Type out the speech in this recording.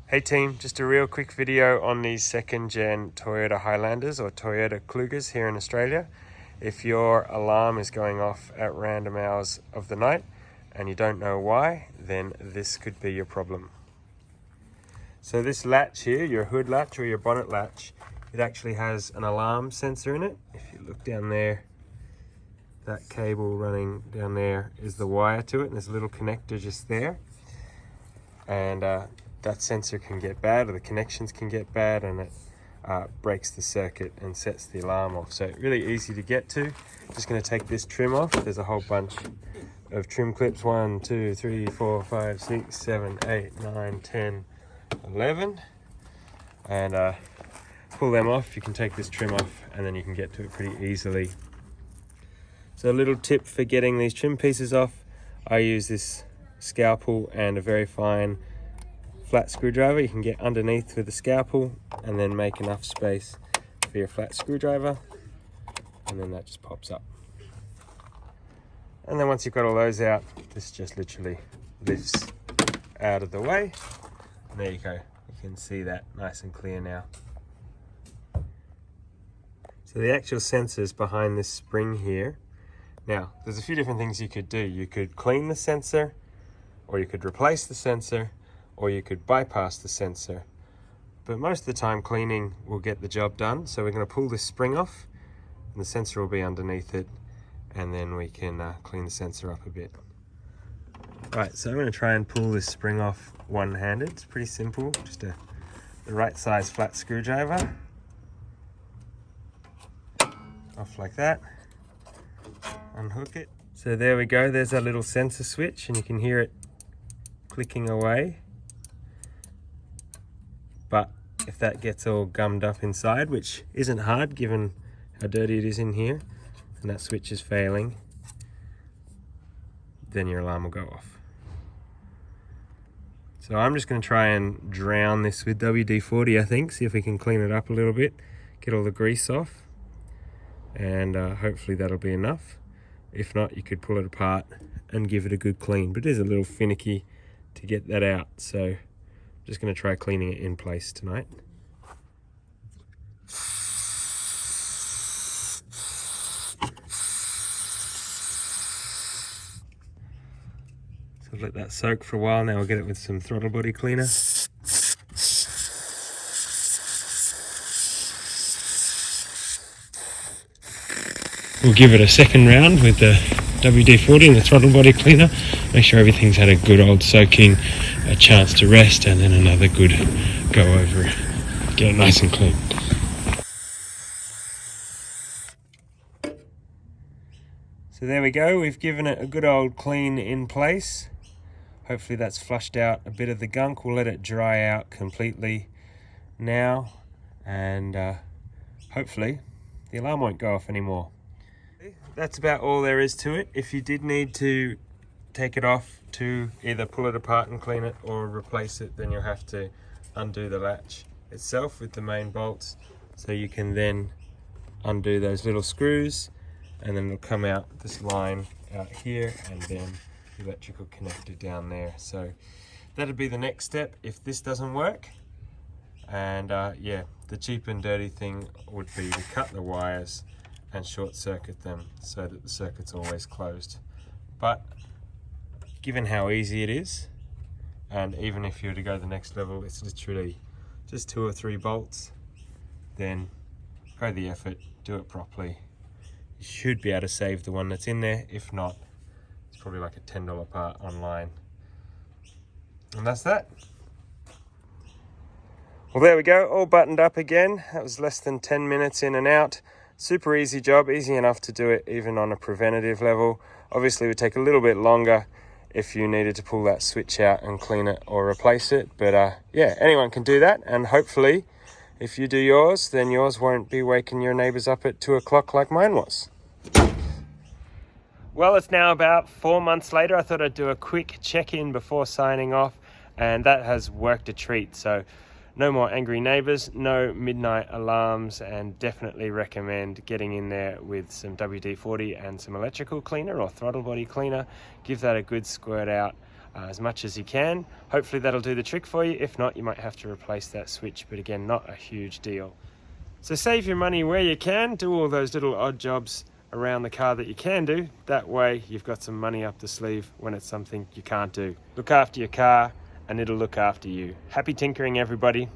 Hey team, just a real quick video on these second gen Toyota Highlanders or Toyota Klugers here in Australia. If your alarm is going off at random hours of the night and you don't know why, then this could be your problem. So this latch here, your hood latch or your bonnet latch, it actually has an alarm sensor in it. If you look down there, that cable running down there is the wire to it, and there's a little connector just there. And that sensor can get bad, or the connections can get bad, and it breaks the circuit and sets the alarm off. So really easy to get to. Just going to take this trim off. There's a whole bunch of trim clips, 1, 2, 3, 4, 5, 6, 7, 8, 9, 10, 11, and pull them off. You can take this trim off and then you can get to it pretty easily. So a little tip for getting these trim pieces off, I use this scalpel and a very fine flat screwdriver. You can get underneath with the scalpel and then make enough space for your flat screwdriver, and then that just pops up. And then once you've got all those out, this just literally lifts out of the way. And there you go, you can see that nice and clear now. So the actual sensors behind this spring here, now there's a few different things you could do. You could clean the sensor, or you could replace the sensor, or you could bypass the sensor. But most of the time cleaning will get the job done. So we're going to pull this spring off and the sensor will be underneath it, and then we can clean the sensor up a bit. Right, so I'm going to try and pull this spring off one-handed. It's pretty simple, just the right size flat screwdriver. Off like that. Unhook it. So there we go, there's our little sensor switch, and you can hear it clicking away. But if that gets all gummed up inside, which isn't hard given how dirty it is in here, and that switch is failing, then your alarm will go off. So I'm just going to try and drown this with WD-40, I think, see if we can clean it up a little bit, get all the grease off, and hopefully that'll be enough. If not, you could pull it apart and give it a good clean, but it is a little finicky to get that out, so I'm just going to try cleaning it in place tonight. So let that soak for a while. Now we'll get it with some throttle body cleaner. We'll give it a second round with the WD-40 and the throttle body cleaner. Make sure everything's had a good old soaking, a chance to rest, and then another good go over it. Get it nice and clean. So there we go, we've given it a good old clean in place. Hopefully that's flushed out a bit of the gunk. We'll let it dry out completely now, and hopefully the alarm won't go off anymore. That's about all there is to it. If you did need to take it off to either pull it apart and clean it or replace it, then you'll have to undo the latch itself with the main bolts. So you can then undo those little screws, and then it'll come out this line out here, and then the electrical connector down there. So that'd be the next step if this doesn't work. And yeah, the cheap and dirty thing would be to cut the wires and short circuit them so that the circuit's always closed. But given how easy it is, and even if you were to go to the next level, it's literally just 2 or 3 bolts, then go the effort, do it properly. You should be able to save the one that's in there. If not, it's probably like a $10 part online. And that's that. Well, there we go, all buttoned up again. That was less than 10 minutes in and out. Super easy job, easy enough to do it even on a preventative level. Obviously it would take a little bit longer if you needed to pull that switch out and clean it or replace it. But yeah, anyone can do that, and hopefully if you do yours, then yours won't be waking your neighbors up at 2 o'clock like mine was. Well, it's now about 4 months later. I thought I'd do a quick check-in before signing off, and that has worked a treat. So no more angry neighbors, no midnight alarms, and definitely recommend getting in there with some WD-40 and some electrical cleaner or throttle body cleaner. Give that a good squirt out. as much as you can. Hopefully that'll do the trick for you. If not, you might have to replace that switch, but again, not a huge deal. So save your money where you can, do all those little odd jobs around the car that you can do. That way you've got some money up the sleeve when it's something you can't do. Look after your car and it'll look after you. Happy tinkering, everybody.